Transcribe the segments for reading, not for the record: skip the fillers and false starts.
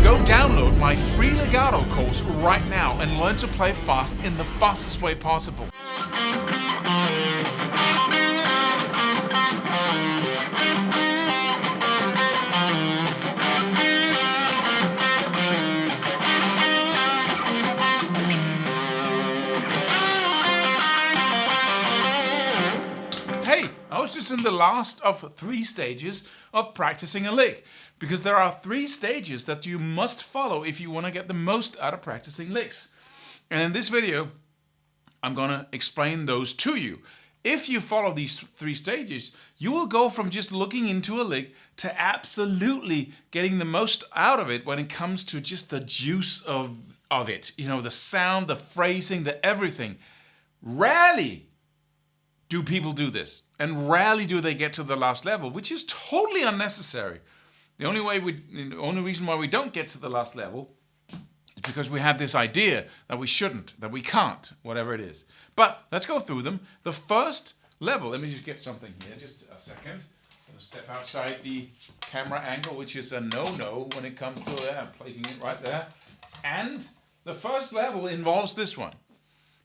Go download my free legato course right now and learn to play fast in the fastest way possible. Hey, I was just in the last of 3 stages of practicing a lick, because there are 3 stages that you must follow if you want to get the most out of practicing licks. And in this video, I'm going to explain those to you. If you follow these 3 stages, you will go from just looking into a lick to absolutely getting the most out of it when it comes to just the juice of it. You know, the sound, the phrasing, the everything. Rarely do people do this, and rarely do they get to the last level, which is totally unnecessary. The only reason why we don't get to the last level is because we have this idea that we shouldn't, that we can't, whatever it is. But let's go through them. The first level, let me just get something here, just a second. I'm going to step outside the camera angle, which is a no-no when it comes to I'm placing it right there. And the first level involves this one.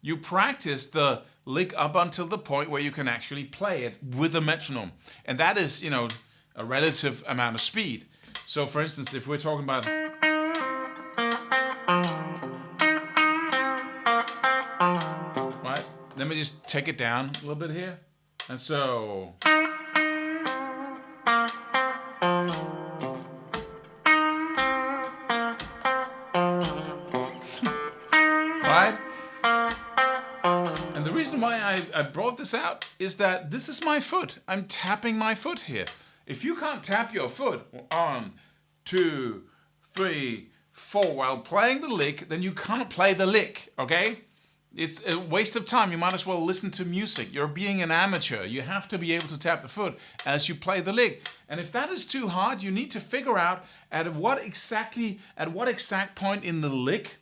You practice the lick up until the point where you can actually play it with a metronome. And that is, a relative amount of speed. So for instance, if we're talking about... Right, let me just take it down a little bit here. And so... Right? And the reason why I brought this out is that this is my foot. I'm tapping my foot here. If you can't tap your foot 1, 2, 3, 4 while playing the lick, then you can't play the lick, okay? It's a waste of time. You might as well listen to music. You're being an amateur. You have to be able to tap the foot as you play the lick. And if that is too hard, you need to figure out at what exact point in the lick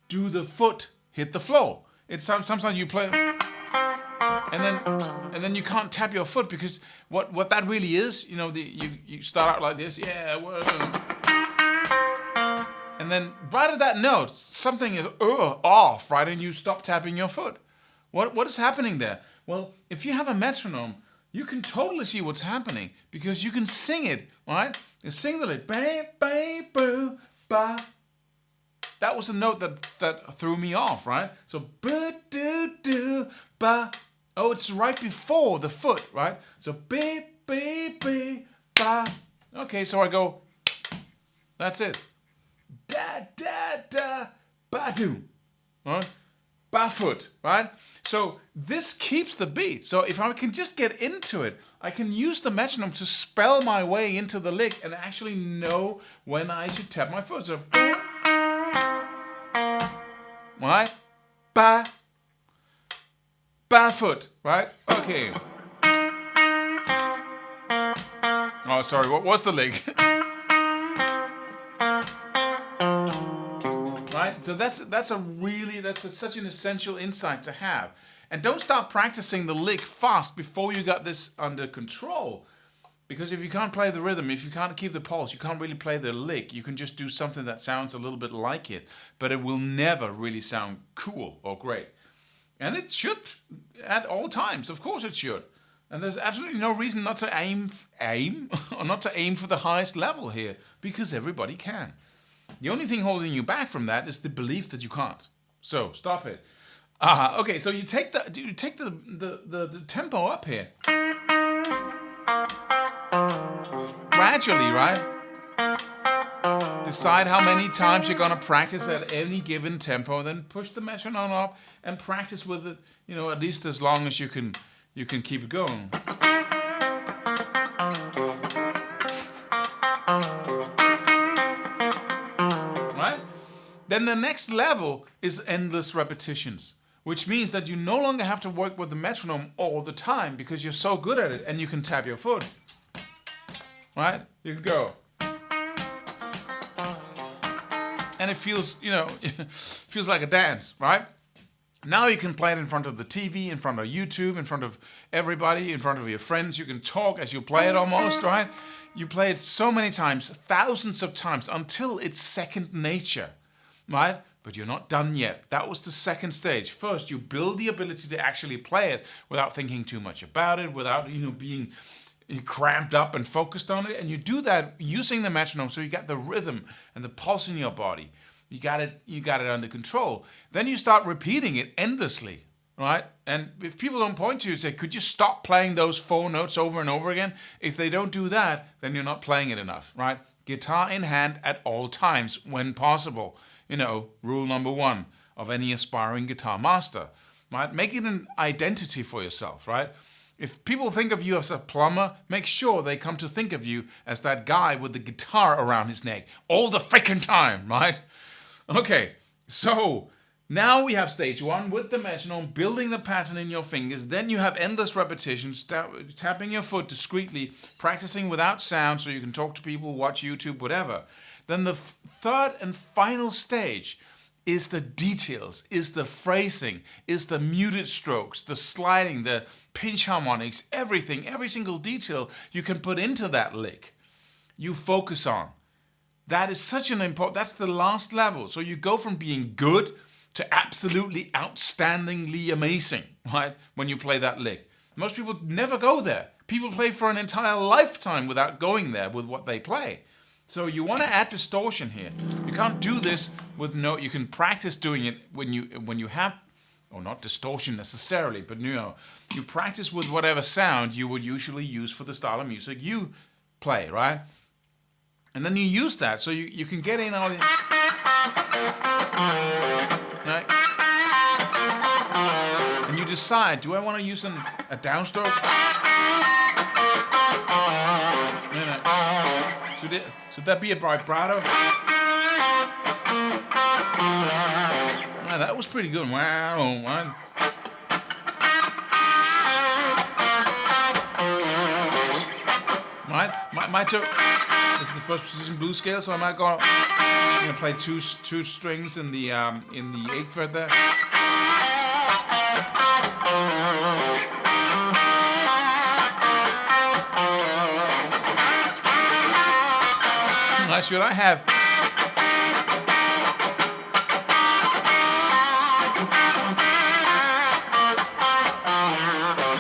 do the foot hit the floor. It's sometimes you play and then you can't tap your foot, because what that really is, you start out like this, and then right at that note, something is off, right, and you stop tapping your foot. What is happening there? Well, if you have a metronome, you can totally see what's happening, because you can sing it, right? You sing the lick, ba ba boo ba. That was the note that threw me off, right? So ba do do ba. Oh, it's right before the foot, right? So be ba. Okay, so I go. That's it. Da da da ba do. Right? Ba foot, right? So this keeps the beat. So if I can just get into it, I can use the metronome to spell my way into the lick and actually know when I should tap my foot. So. Right? Barefoot, right? Okay. Oh, sorry, what was the lick? Right? So that's such an essential insight to have. And don't start practicing the lick fast before you got this under control. Because if you can't play the rhythm, if you can't keep the pulse, you can't really play the lick. You can just do something that sounds a little bit like it, but it will never really sound cool or great. And it should at all times. Of course it should. And there's absolutely no reason not to aim or not to aim for the highest level here, because everybody can. The only thing holding you back from that is the belief that you can't. So stop it. Okay, so you take the tempo up here. Gradually, right? Decide how many times you're going to practice at any given tempo, then push the metronome up and practice with it, at least as long as you can keep it going. Right? Then the next level is endless repetitions, which means that you no longer have to work with the metronome all the time, because you're so good at it and you can tap your foot. Right? You can go. And it feels, feels like a dance, right? Now you can play it in front of the TV, in front of YouTube, in front of everybody, in front of your friends. You can talk as you play it almost, right? You play it so many times, thousands of times, until it's second nature, right? But you're not done yet. That was the second stage. First, you build the ability to actually play it without thinking too much about it, without being cramped up and focused on it. And you do that using the metronome, so you got the rhythm and the pulse in your body. You got it under control. Then you start repeating it endlessly, right? And if people don't point to you and say, could you stop playing those 4 notes over and over again? If they don't do that, then you're not playing it enough, right? Guitar in hand at all times when possible. Rule number 1 of any aspiring guitar master, right? Make it an identity for yourself, right? If people think of you as a plumber, make sure they come to think of you as that guy with the guitar around his neck all the freaking time, right? Okay, so now we have stage 1 with the metronome, building the pattern in your fingers. Then you have endless repetitions, tapping your foot discreetly, practicing without sound so you can talk to people, watch YouTube, whatever. Then the third and final stage is the details, is the phrasing, is the muted strokes, the sliding, the pinch harmonics, everything, every single detail you can put into that lick, you focus on. That is such an important, that's the last level. So you go from being good to absolutely outstandingly amazing, right? When you play that lick. Most people never go there. People play for an entire lifetime without going there with what they play. So you want to add distortion here. You can't do this with you can practice doing it when you have, or not distortion necessarily, but you practice with whatever sound you would usually use for the style of music you play, right? And then you use that so you can get in all the... Right? And you decide, do I want to use a downstroke? No. Should that be a vibrato? That was pretty good. Wow. Might this is the first position blues scale, so I might go. I'm gonna play two strings in the 8th fret there. Should I have?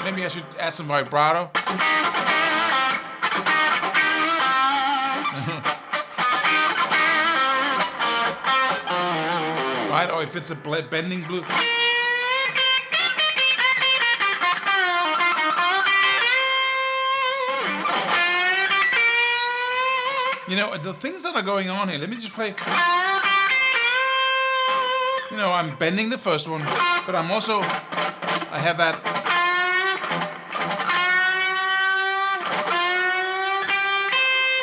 Maybe I should add some vibrato. Right, or if it's a bending blues. The things that are going on here, let me just play. I'm bending the first one, but I have that.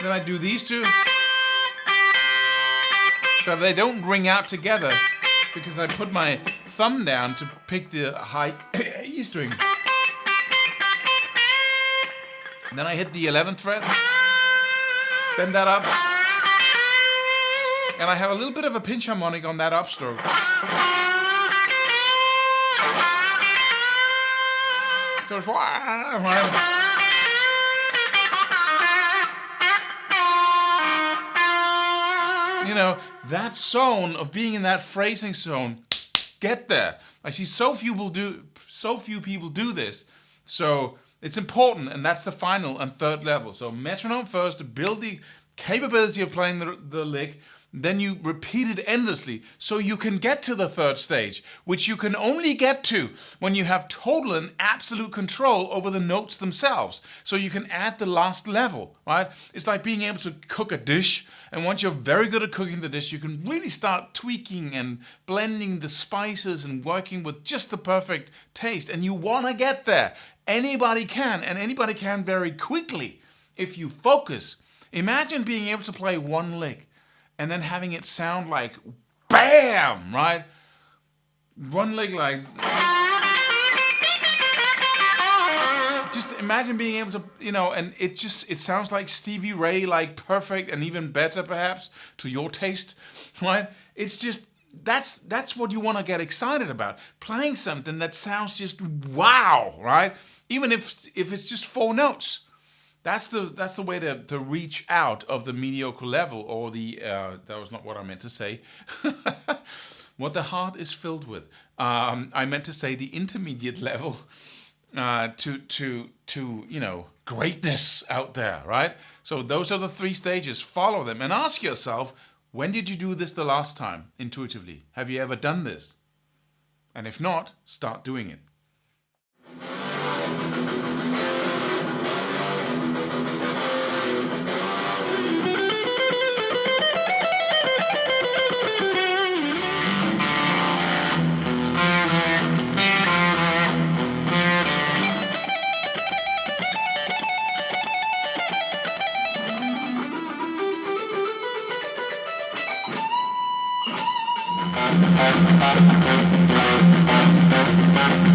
Then I do these two, but they don't ring out together because I put my thumb down to pick the high E string. Then I hit the 11th fret. Bend that up. And I have a little bit of a pinch harmonic on that upstroke. So it's that zone of being in that phrasing zone, get there. I see so few people do this. So it's important, and that's the final and third level. So metronome first to build the capability of playing the lick, then you repeat it endlessly so you can get to the third stage, which you can only get to when you have total and absolute control over the notes themselves. So you can add the last level, right? It's like being able to cook a dish, and once you're very good at cooking the dish, you can really start tweaking and blending the spices and working with just the perfect taste, and you want to get there. Anybody can, and anybody can very quickly if you focus. Imagine being able to play one lick and then having it sound like BAM, right? One lick like... Just imagine being able to, and it sounds like Stevie Ray, like perfect and even better perhaps to your taste, right? It's just that's what you want to get excited about. Playing something that sounds just wow, right? Even if it's just 4 notes. That's the way to reach out of the mediocre level, or the that was not what I meant to say. What the heart is filled with. I meant to say the intermediate level to greatness out there, right? So those are the 3 stages. Follow them and ask yourself, when did you do this the last time intuitively? Have you ever done this? And if not, start doing it.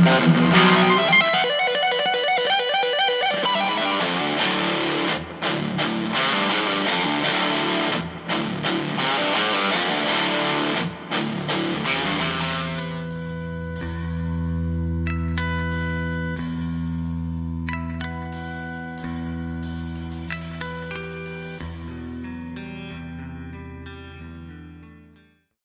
Thank you.